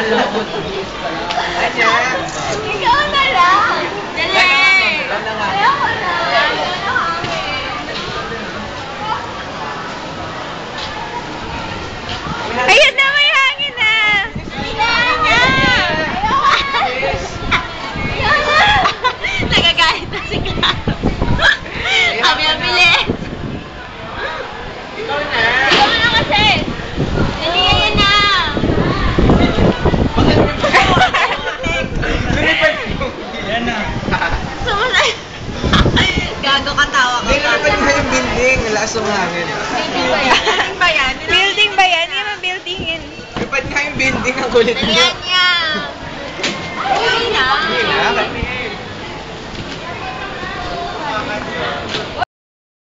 Anya? Ikaw na lang. Dali. Ayoko na. Ayun na, may hangin na. Nagagalit na si Claro. Sabi ang bilis. Ikaw na. Ikaw na kasi. Dali, ayun na. Yan na. Sumunod. Gago katawa ka. Hindi naman mo yung building. Lakas ng hangin. Building ba yan? Building ba yan? Building ba yan? Hindi naman building yun. Lipad nga yung building. Ang kulit Dalihan niya. niya.